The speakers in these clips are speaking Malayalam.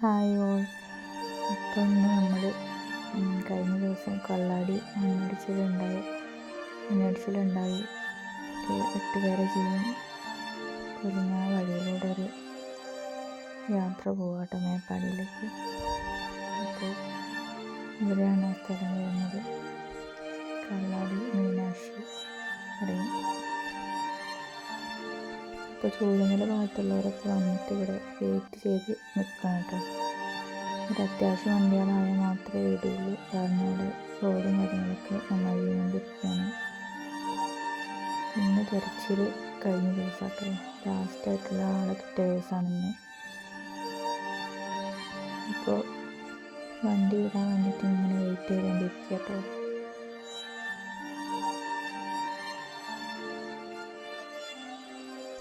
Hi all. അപ്പോൾ ഇന്ന് നമ്മൾ കഴിഞ്ഞ ദിവസം കള്ളാടി മണ്ണിടിച്ചിലുണ്ടായി 8 പേരെ ജീവൻ പൊലിഞ്ഞ വഴിയിലൂടെ ഒരു യാത്ര പോകാട്ടോ മേപ്പാടിയിലേക്ക്. അപ്പോൾ ഇവിടെയാണ് ആ സ്ഥലം വരുന്നത്. കള്ളാടി മീനാക്ഷി പറയും. ഇപ്പോൾ ചൂടുമല ഭാഗത്തുള്ളവരൊക്കെ വന്നിട്ട് ഇവിടെ വെയിറ്റ് ചെയ്ത് നിൽക്കണം കേട്ടോ. ഒരു അത്യാവശ്യം വണ്ടികളായാൽ മാത്രമേ വിടുള്ളൂ, കാരണം അവിടെ റോഡും കാര്യങ്ങളൊക്കെ നന്നായി കൊണ്ടിരിക്കുകയാണ്. ഇന്ന് തിരച്ചിൽ കഴിഞ്ഞ ദിവസം കേട്ടോ, ലാസ്റ്റായിട്ടുള്ള ആളെ കിട്ടിയ ദിവസമാണ് ഇന്ന്. ഇപ്പോൾ വണ്ടി വിടാൻ വേണ്ടിയിട്ട് ഇങ്ങനെ വെയിറ്റ് ചെയ്തുകൊണ്ടിരിക്കുക കേട്ടോ.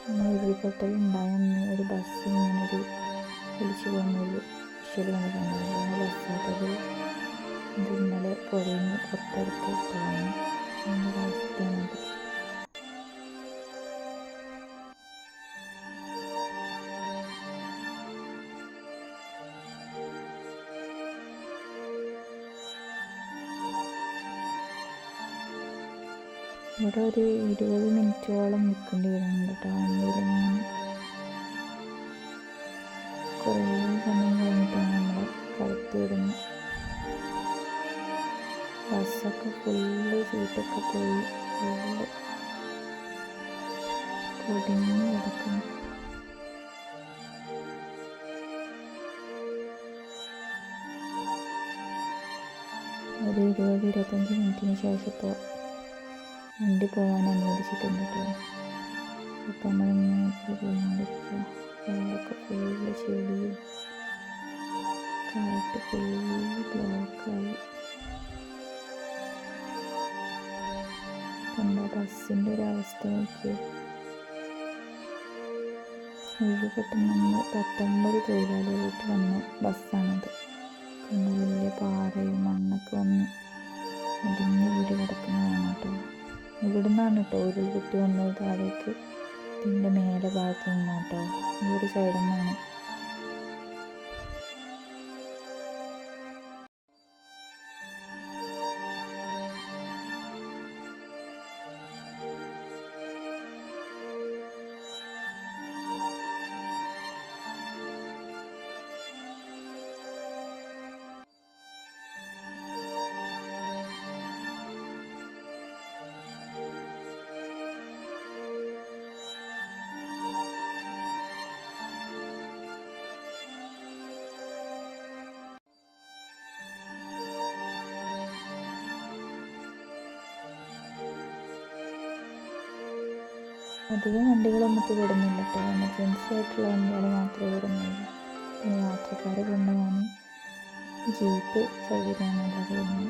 നമ്മൾ ഉരുൾപൊട്ടൽ ഉണ്ടായെന്ന് ഒരു ബസ് ഇങ്ങനൊരു വിളിച്ചു പോകുന്നൊരു വിഷ്വൽ കണ്ടിട്ടുണ്ടായിരുന്നു. ബസ്സാട്ടത് ഇത് ഇന്നലെ പുഴയിന്ന് പുറത്തെടുത്ത് പോകുന്നു എന്നൊരവസ്ഥയാണത്. ഇവിടെ ഒരു 20 മിനിറ്റോളം നിൽക്കേണ്ടി വരുന്നുണ്ട് കേട്ടോ. വണ്ടിയിലിങ്ങനെ കുറേ സമയം കഴിഞ്ഞിട്ടാണ് നമ്മളെ കടത്തി വിടുന്നത്. ബസ്സൊക്കെ ഫുള്ള് സീറ്റൊക്കെ പോയി ഫുള്ള് പൊടിഞ്ഞ് കിടക്കുന്നു. ഒരു 20-25 മിനിറ്റിന് ശേഷം ഇപ്പോൾ വണ്ടി പോകാൻ അനുവദിച്ചിട്ടുണ്ട് കേട്ടോ. ഇപ്പം നമ്മളിങ്ങനെ പോയിക്കൊണ്ടിരിക്കുക. റോഡൊക്കെ ഫുള്ള് ചെളിയും കാറ്റ് ഫുള്ള് ബ്ലോക്കായി. എന്താ ബസ്സിൻ്റെ ഒരു അവസ്ഥ നോക്കിയേ. ഉരുൾപൊട്ടുന്ന 19 തൊഴിലാളികളായിട്ട് വന്ന ബസ്സാണത്. കണ്ട വലിയ പാറയും മണ്ണൊക്കെ വന്ന് ഇടിഞ്ഞ് വീട് കിടക്കുന്നതാണ് കേട്ടോ. ഇവിടുന്നാണ് കേട്ടോ ഉരുൾപൊട്ടി വന്നത് താഴേക്ക്. ഇതിൻ്റെ മേലെ ഭാഗത്ത് നിന്നാണ് കേട്ടോ, ഈ ഒരു സൈഡിൽ നിന്നാണ്. അധികം വണ്ടികളൊന്നും ഇപ്പോൾ വിടുന്നില്ല കേട്ടോ. എമർജൻസി ആയിട്ടുള്ള വണ്ടികൾ മാത്രമേ വിടുന്നുള്ളൂ. പിന്നെ യാത്രക്കാരെ കൊണ്ടുപോകാൻ ജീപ്പ് സൗകര്യമാണുള്ളത്. പിന്നെ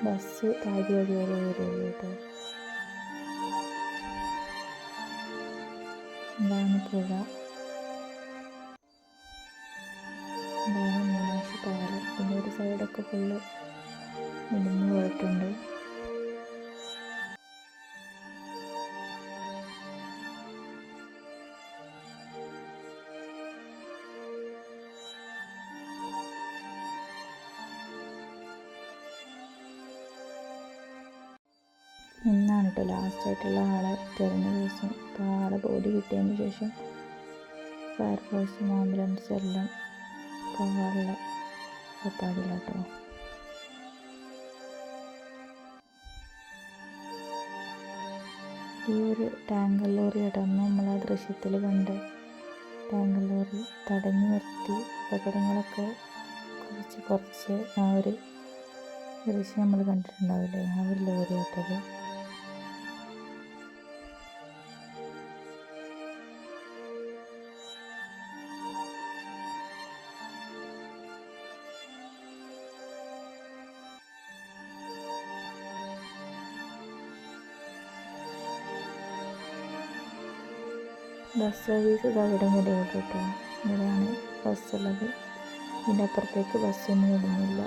ബസ് താഴെ വഴി വരെ വരുള്ളൂ കേട്ടോ. ഇതാണ് പുഴ, ഇതാണ് മീനാക്ഷി പാലം. പിന്നെ ഒരു സൈഡൊക്കെ ഫുള്ള് ഇടിഞ്ഞു പോയിട്ടുണ്ട്. ഇന്നാണ് കേട്ടോ ലാസ്റ്റായിട്ടുള്ള ആളെ തിരഞ്ഞ ദിവസം. ഇപ്പോൾ ആളെ ബോഡി കിട്ടിയതിന് ശേഷം ഫയർഫോഴ്സും ആംബുലൻസും എല്ലാം പോകാനുള്ള ഏർപ്പാടില്ല കേട്ടോ. ഈ ഒരു ടാങ്കർ ലോറി അടർന്ന് നമ്മൾ ആ ദൃശ്യത്തിൽ കണ്ട് ടാങ്കർ ലോറി തടഞ്ഞു നിർത്തി അപകടങ്ങളൊക്കെ കുറച്ച് ആ ഒരു ദൃശ്യം നമ്മൾ കണ്ടിട്ടുണ്ടാവില്ലേ, ആ ഒരു ലോറി ആട്ടത്. ബസ് സർവീസ് ഇത് അവിടെ വരെ കേട്ടോ. ഇവിടെയാണ് ബസ്സുള്ളത്. ഇതിൻ്റെ അപ്പുറത്തേക്ക് ബസ്സൊന്നും വിടുന്നില്ല.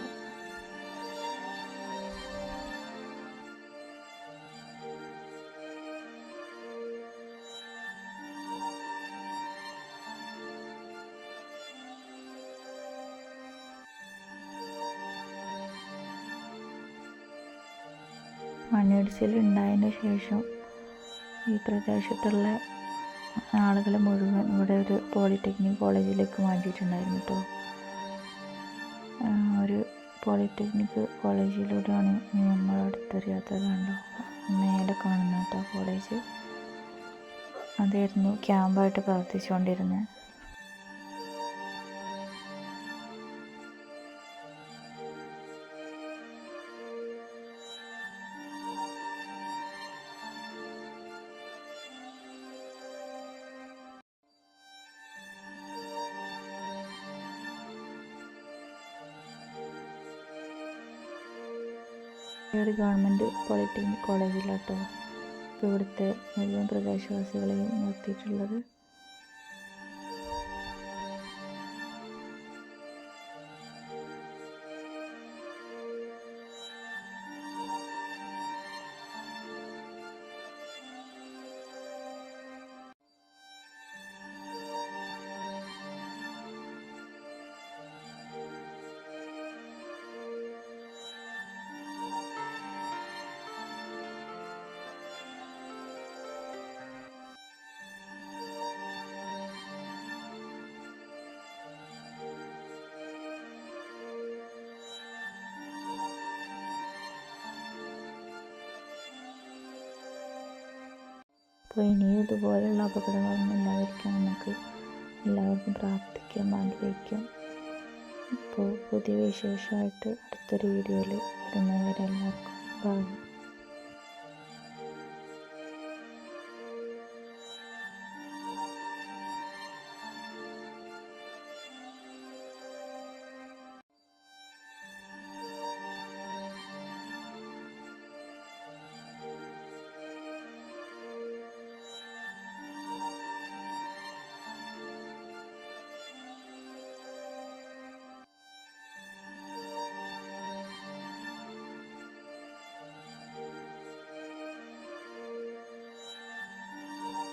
മണ്ണിടിച്ചിൽ ഉണ്ടായതിന് ശേഷം ഈ പ്രദേശത്തുള്ള ആളുകൾ മുഴുവൻ ഇവിടെ ഒരു പോളിടെക്നിക് കോളേജിലേക്ക് മാറ്റിയിട്ടുണ്ടായിരുന്നു കേട്ടോ. ഒരു പോളിടെക്നിക് കോളേജിലൂടെയാണ് ഞങ്ങൾ അടുത്തൊരു യാത്ര കണ്ടോ മേലെ കാണുന്ന കേട്ടോ കോളേജ്. അതായിരുന്നു ക്യാമ്പായിട്ട് പ്രവർത്തിച്ചുകൊണ്ടിരുന്നത്. ഒരു ഗവൺമെൻറ് പോളിടെക്നിക് കോളേജിലാട്ടോ ഇപ്പോൾ ഇവിടുത്തെ മുഴുവൻ പ്രദേശവാസികളെയും നിർത്തിയിട്ടുള്ളത്. അപ്പോൾ ഇനിയും ഇതുപോലെയുള്ള അപകടങ്ങളൊന്നും ഇല്ലാതിരിക്കാൻ നമുക്ക് എല്ലാവർക്കും പ്രാർത്ഥിക്കാം, ആഗ്രഹിക്കാം. അപ്പോൾ പുതിയ വിശേഷമായിട്ട് അടുത്തൊരു വീഡിയോയിൽ വരുന്നവരെ എല്ലാവർക്കും ബൈ.